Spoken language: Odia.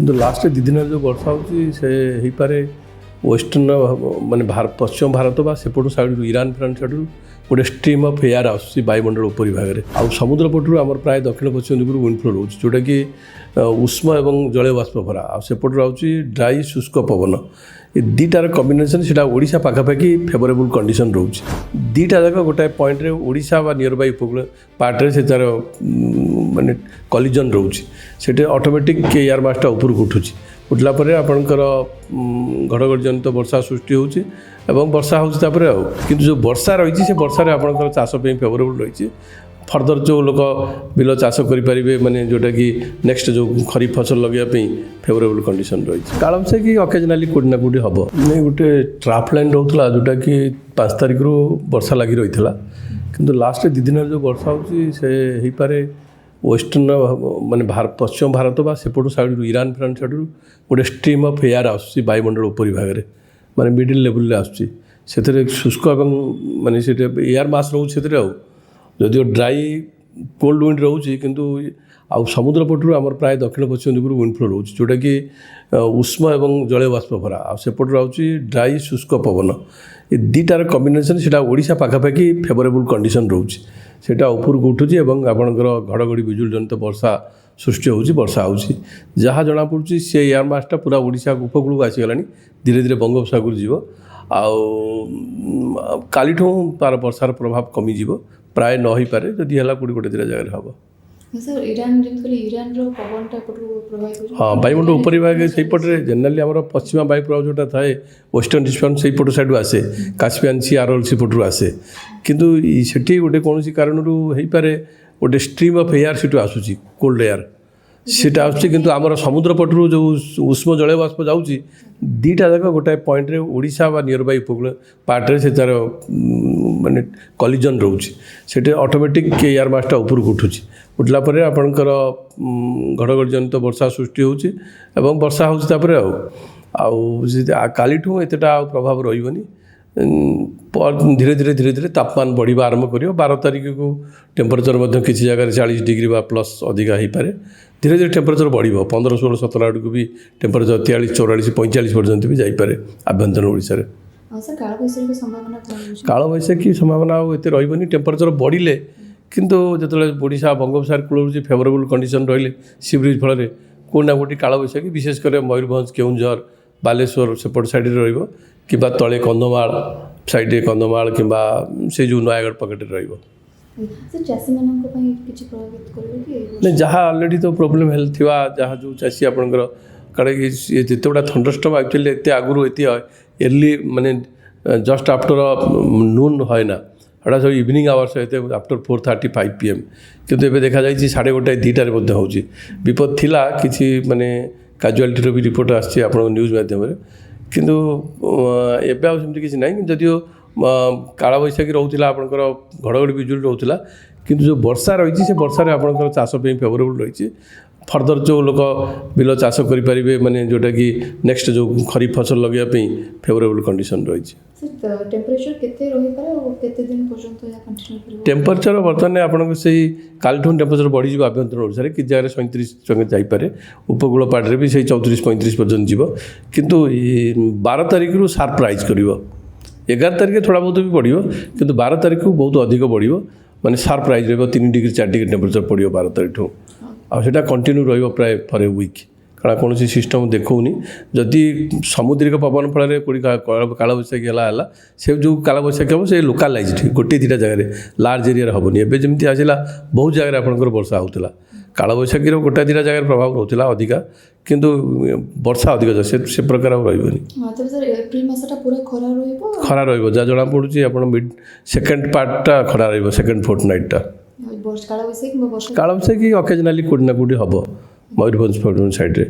କିନ୍ତୁ ଲାଷ୍ଟ ଦୁଇ ଦିନ ଯେଉଁ ବର୍ଷା ହେଉଛି ସେ ହେଇପାରେ ୱେଷ୍ଟର୍ଣ୍ଣ ମାନେ ପଶ୍ଚିମ ଭାରତ ବା ସେପଟୁ ସାଇଡ଼ରୁ ଇରାନ ଫିରାନ ସାଇଡ଼ରୁ ଗୋଟେ ଷ୍ଟ୍ରିମ୍ ଅଫ୍ ଏୟାର ଆସୁଛି ବାୟୁମଣ୍ଡଳ ଉପରି ଭାଗରେ। ଆଉ ସମୁଦ୍ର ପଟରୁ ଆମର ପ୍ରାୟ ଦକ୍ଷିଣ ପଶ୍ଚିମ ଦିଗରୁ ୱିଣ୍ଡ ଫ୍ଲୋ ରହୁଛି, ଯେଉଁଟାକି ଉଷ୍ମ ଏବଂ ଜଳୀୟ ବାଷ୍ପ ଭରା। ଆଉ ସେପଟରୁ ଆସୁଛି ଡ୍ରାଇ ଶୁଷ୍କ ପବନ। ଏ ଦୁଇଟାର କମ୍ବିନେସନ୍ ସେଇଟା ଓଡ଼ିଶା ପାଖାପାଖି ଫେଭରେବୁଲ୍ କଣ୍ଡିସନ୍ ରହୁଛି। ଦୁଇଟା ଯାକ ଗୋଟାଏ ପଏଣ୍ଟରେ ଓଡ଼ିଶା ବା ନିୟର ବାଇ ଉପକୂଳ ପାର୍ଟରେ ସେ ତା'ର ମାନେ କଲିଜନ୍ ରହୁଛି। ସେଠି ଅଟୋମେଟିକ୍ ଏୟାର ମାସଟା ଉପରକୁ ଉଠୁଛି। ଉଠିଲା ପରେ ଆପଣଙ୍କର ଘଡ଼ଘଡ଼ି ଜନିତ ବର୍ଷା ସୃଷ୍ଟି ହେଉଛି ଏବଂ ବର୍ଷା ହେଉଛି ତାପରେ ଆଉ। କିନ୍ତୁ ଯେଉଁ ବର୍ଷା ରହିଛି ସେ ବର୍ଷାରେ ଆପଣଙ୍କର ଚାଷ ପାଇଁ ଫେଭରେବୁଲ୍ ରହିଛି। ଫର୍ଦର ଯେଉଁ ଲୋକ ବିଲ ଚାଷ କରିପାରିବେ, ମାନେ ଯେଉଁଟାକି ନେକ୍ସଟ ଯେଉଁ ଖରିଫ ଫସଲ ଲଗାଇବା ପାଇଁ ଫେଭରେବୁଲ୍ କଣ୍ଡିସନ୍ ରହିଛି। କାଳବୈଶାଖୀ ଅକେଜନାଲି କେଉଁଠି ନା କେଉଁଠି ହେବ। ମାନେ ଗୋଟେ ଟ୍ରାଫ୍ ଲାଇନ୍ ରହୁଥିଲା, ଯେଉଁଟାକି 5 ତାରିଖରୁ ବର୍ଷା ଲାଗି ରହିଥିଲା। କିନ୍ତୁ ଲାଷ୍ଟ ଦୁଇ ଦିନରେ ଯେଉଁ ବର୍ଷା ହେଉଛି ସେ ହେଇପାରେ ୱେଷ୍ଟର୍ଣ୍ଣ ମାନେ ପଶ୍ଚିମ ଭାରତ ବା ସେପଟୁ ସାଇଡ଼ରୁ ଇରାନ ଫିରାନ ସାଇଡ଼ରୁ ଗୋଟେ ଷ୍ଟ୍ରିମ୍ ଅଫ୍ ଏୟାର ଆସୁଛି ବାୟୁମଣ୍ଡଳ ଉପରି ଭାଗରେ, ମାନେ ମିଡ଼ିଲ୍ ଲେଭେଲରେ ଆସୁଛି। ସେଥିରେ ଶୁଷ୍କ ଏବଂ ମାନେ ସେଠି ଏୟାର ମାସ୍ ରହୁଛି ସେଥିରେ। ଆଉ ଯଦିଓ ଡ୍ରାଇ କୋଲ୍ଡ ୱିଣ୍ଡ ରହୁଛି, କିନ୍ତୁ ଆଉ ସମୁଦ୍ର ପଟରୁ ଆମର ପ୍ରାୟ ଦକ୍ଷିଣ ପଶ୍ଚିମ ଦିଗରୁ ୱିଣ୍ଡ ଫ୍ଲୋ ରହୁଛି, ଯେଉଁଟାକି ଉଷ୍ମ ଏବଂ ଜଳୀୟ ବାଷ୍ପ ଭରା। ଆଉ ସେପଟରୁ ଆସୁଛି ଡ୍ରାଇ ଶୁଷ୍କ ପବନ। ଏ ଦୁଇଟାର କମ୍ବିନେସନ୍ ସେଇଟା ଓଡ଼ିଶା ପାଖାପାଖି ଫେଭରେବୁଲ୍ କଣ୍ଡିସନ୍ ରହୁଛି। ସେଇଟା ଉପରକୁ ଉଠୁଛି ଏବଂ ଆପଣଙ୍କର ଘଡ଼ଘଡ଼ି ବିଜୁଳି ଜନିତ ବର୍ଷା ସୃଷ୍ଟି ହେଉଛି, ବର୍ଷା ହେଉଛି। ଯାହା ଜଣାପଡ଼ୁଛି ସେ ଏୟାର ମାସଟା ପୁରା ଓଡ଼ିଶା ଉପକୂଳକୁ ଆସିଗଲାଣି, ଧୀରେ ଧୀରେ ବଙ୍ଗୋପସାଗରକୁ ଯିବ। ଆଉ କାଲିଠୁ ତା'ର ବର୍ଷାର ପ୍ରଭାବ କମିଯିବ, ପ୍ରାୟ ନ ହେଇପାରେ, ଯଦି ହେଲା କୋଉଠି ଗୋଟେ ଦିଟା ଜାଗାରେ ହେବ। ହଁ, ବାୟୁମଣ୍ଡଳ ଉପରି ଭାଗରେ ସେଇପଟରେ ଜେନେରାଲି ଆମର ପଶ୍ଚିମା ବାୟୁ ପ୍ରବାହ ଯେଉଁଟା ଥାଏ ୱେଷ୍ଟର୍ଣ୍ଣ ଡିଷ୍ଟର୍ବାନ୍ସ ସେଇପଟ ସାଇଡ଼ରୁ ଆସେ, କାସ୍ପିଆନ୍ ସି ଆରଏଲ୍ ସେପଟରୁ ଆସେ। କିନ୍ତୁ ସେଠି ଗୋଟେ କୌଣସି କାରଣରୁ ହେଇପାରେ ଗୋଟେ ଷ୍ଟ୍ରିମ୍ ଅଫ୍ ଏୟାର ସେଠୁ ଆସୁଛି, କୋଲ୍ଡ ଏୟାର ସେଇଟା ଆସୁଛି। କିନ୍ତୁ ଆମର ସମୁଦ୍ର ପଟରୁ ଯେଉଁ ଉଷ୍ମ ଜଳୀୟ ବାଷ୍ପ ଯାଉଛି, ଦୁଇଟା ଯାକ ଗୋଟାଏ ପଏଣ୍ଟରେ ଓଡ଼ିଶା ବା ନିୟର ବାଇ ଉପକୂଳ ପାର୍ଟରେ ସେ ତା'ର ମାନେ କଲିଜନ୍ ରହୁଛି। ସେଠି ଅଟୋମେଟିକ୍ ଏୟାର ମାସଟା ଉପରକୁ ଉଠୁଛି। ଉଠିଲା ପରେ ଆପଣଙ୍କର ଘଡ଼ଘଡ଼ି ଜନିତ ବର୍ଷା ସୃଷ୍ଟି ହେଉଛି ଏବଂ ବର୍ଷା ହେଉଛି ତାପରେ ଆଉ କାଲିଠୁ ଏତେଟା ଆଉ ପ୍ରଭାବ ରହିବନି। ଧୀରେ ଧୀରେ ତାପମାନ ବଢ଼ିବା ଆରମ୍ଭ କରିବ। 12 ତାରିଖକୁ ଟେମ୍ପରେଚର୍ ମଧ୍ୟ କିଛି ଜାଗାରେ 40 ଡିଗ୍ରୀ ବା ପ୍ଲସ୍ ଅଧିକା ହେଇପାରେ। ଧୀରେ ଧୀରେ ଟେମ୍ପରେଚର୍ ବଢ଼ିବ। 15, 16, 17 ଆଡ଼କୁ ବି ଟେମ୍ପରେଚର୍ 43, 44, 45 ପର୍ଯ୍ୟନ୍ତ ବି ଯାଇପାରେ ଆଭ୍ୟନ୍ତରୀଣ ଓଡ଼ିଶାରେ। କାଳବୈଶାଖୀ ସମ୍ଭାବନା ଆଉ ଏତେ ରହିବନି। ଟେମ୍ପରେଚର୍ ବଢ଼ିଲେ କିନ୍ତୁ ଯେତେବେଳେ ଓଡ଼ିଶା ବଙ୍ଗୋପସାଗର କୂଳରୁ ଯେ ଫେଭରେବୁଲ୍ କଣ୍ଡିସନ୍ ରହିଲେ ସି ବ୍ରିଜ୍ ଫଳରେ କେଉଁଠି ନା କେଉଁଠି କାଳବୈଶାଖୀ, ବିଶେଷ କରି ମୟୂରଭଞ୍ଜ, କେଉଁଝର, ବାଲେଶ୍ୱର ସେପଟ ସାଇଡ଼ରେ ରହିବ, କିମ୍ବା ତଳେ କନ୍ଧମାଳ ସାଇଡ଼ରେ କନ୍ଧମାଳ କିମ୍ବା ସେ ଯେଉଁ ନୟାଗଡ଼ ପକେଟରେ ରହିବ। ନାଇଁ, ଯାହା ଅଲରେଡ଼ି ତ ପ୍ରୋବ୍ଲେମ୍ ଥିବା ଯାହା ଯେଉଁ ଚାଷୀ ଆପଣଙ୍କର କାରଣ ଯେତେ ଗୁଡ଼ା ଥଣ୍ଡରଷ୍ଟର୍ମ ଆକ୍ଚୁଆଲି ଏତେ ଆଗରୁ ଏତେ ଏର୍ଲି ମାନେ ଜଷ୍ଟ ଆଫ୍ଟର ନୁନ୍ ହଏ ନା, ଏଇଟା ସବୁ ଇଭିନିଂ ଆୱାର୍ସ ଏତେ ଆଫ୍ଟର 4:35 PM। କିନ୍ତୁ ଏବେ ଦେଖାଯାଇଛି 1:30, 2ଟାରେ ମଧ୍ୟ ହେଉଛି। ବିପଦ ଥିଲା କିଛି, ମାନେ କାଜୁଆଲିଟିର ବି ରିପୋର୍ଟ ଆସିଛି ଆପଣଙ୍କ ନ୍ୟୁଜ୍ ମାଧ୍ୟମରେ। କିନ୍ତୁ ଏବେ ଆଉ ସେମିତି କିଛି ନାହିଁ। ଯଦିଓ କାଳବୈଶାଖୀ ରହୁଥିଲା, ଆପଣଙ୍କର ଘଡ଼ଘଡ଼ି ବିଜୁଳି ରହୁଥିଲା, କିନ୍ତୁ ଯେଉଁ ବର୍ଷା ରହିଛି ସେ ବର୍ଷାରେ ଆପଣଙ୍କର ଚାଷ ପାଇଁ ଫେଭରେବୁଲ୍ ରହିଛି। ଫର୍ଦର ଯେଉଁ ଲୋକ ବିଲ ଚାଷ କରିପାରିବେ, ମାନେ ଯେଉଁଟାକି ନେକ୍ସଟ ଯେଉଁ ଖରିଫ ଫସଲ ଲଗାଇବା ପାଇଁ ଫେଭରେବୁଲ୍ କଣ୍ଡିସନ୍ ରହିଛି। ଟେମ୍ପରେଚର୍ ବର୍ତ୍ତମାନ ଆପଣଙ୍କ ସେଇ କାଲିଠୁ ଟେମ୍ପରେଚର୍ ବଢ଼ିଯିବ ଆଭ୍ୟନ୍ତରୀଣ ଓଡ଼ିଶାରେ। କିଛି ଜାଗାରେ 37 ପର୍ଯ୍ୟନ୍ତ ଯାଇପାରେ, ଉପକୂଳ ପାଟରେ ବି ସେଇ 34-35 ପର୍ଯ୍ୟନ୍ତ ଯିବ। କିନ୍ତୁ 12 ତାରିଖରୁ ସାର୍ପ ରାଇଜ୍ କରିବ। 11 ତାରିଖରେ ଥୋଡ଼ା ବହୁତ ବି ବଢ଼ିବ, କିନ୍ତୁ 12 ତାରିଖକୁ ବହୁତ ଅଧିକ ବଢ଼ିବ, ମାନେ ସାର୍ପ ରାଇଜ୍ ରହିବ। 3 ଡିଗ୍ରୀ 4 ଡିଗ୍ରୀ ଟେମ୍ପରେଚର୍ ପଡ଼ିବ 12 ତାରିଖଠୁ। ଆଉ ସେଇଟା କଣ୍ଟିନ୍ୟୁ ରହିବ ପ୍ରାୟ ଫର୍ ଏ ୱିକ୍, କାରଣ କୌଣସି ସିଷ୍ଟମ୍ ଦେଖାଉନି। ଯଦି ସାମୁଦ୍ରିକ ପବନ ଫଳରେ କାଳବୈଶାଖୀ ହେଲା, ସେ ଯେଉଁ କାଳବୈଶାଖୀ ହେବ ସେ ଲୋକାଲାଇଜ୍ଡ, ଗୋଟିଏ ଦୁଇଟା ଜାଗାରେ, ଲାର୍ଜ ଏରିଆରେ ହେବନି। ଏବେ ଯେମିତି ଆସିଲା ବହୁତ ଜାଗାରେ ଆପଣଙ୍କର ବର୍ଷା ହେଉଥିଲା। କାଳବୈଶାଖୀର ଗୋଟାଏ ଦୁଇଟା ଜାଗାରେ ପ୍ରଭାବ ରହୁଥିଲା ଅଧିକା, କିନ୍ତୁ ବର୍ଷା ଅଧିକ ସେ ପ୍ରକାର ଆଉ ରହିବନି। ଖରା ରହିବ, ଯାହା ଜଣାପଡ଼ୁଛି ଆପଣ ସେକେଣ୍ଡ ପାର୍ଟଟା ଖରା ରହିବ, ସେକେଣ୍ଡ ଫୋର୍ଟନାଇଟ୍ଟା। କାଳବୈଶାଖୀ ଅକେଜନାଲି କେଉଁଠି ନା କେଉଁଠି ହେବ ମୟୂରଭଞ୍ଜ ସାଇଡ଼ରେ।